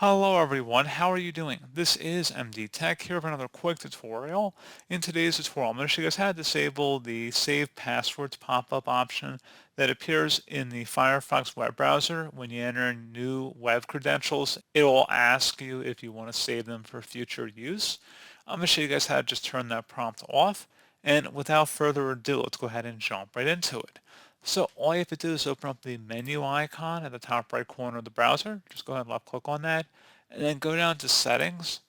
Hello everyone, how are you doing? This is MD Tech here for another quick tutorial. In today's tutorial, I'm going to show you guys how to disable the Save Passwords pop-up option that appears in the Firefox web browser. When you enter new web credentials, it will ask you if you want to save them for future use. I'm going to show you guys how to just turn that prompt off. And without further ado, let's go ahead and jump right into it. So all you have to do is open up the menu icon at the top right corner of the browser. Just go ahead and left click on that and then go down to settings.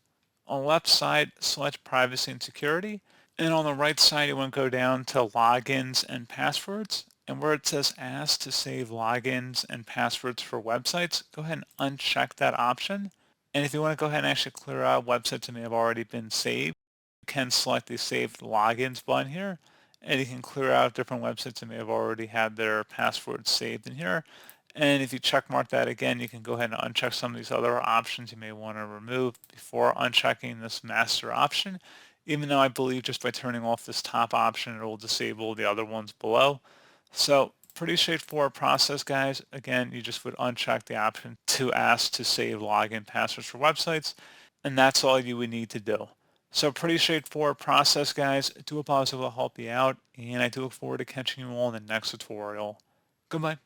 On the left side, select privacy and security. And on the right side, you want to go down to logins and passwords. And where it says ask to save logins and passwords for websites, go ahead and uncheck that option. And if you want to go ahead and actually clear out websites that may have already been saved, you can select the saved logins button here. And you can clear out different websites that may have already had their passwords saved in here. And if you check mark that again, you can go ahead and uncheck some of these other options you may want to remove before unchecking this master option, even though I believe just by turning off this top option, it will disable the other ones below. So pretty straightforward process, guys. Again, you just would uncheck the option to ask to save login passwords for websites, and that's all you would need to do. So pretty straightforward process, guys. I do hope I was able to help you out, and I do look forward to catching you all in the next tutorial. Goodbye.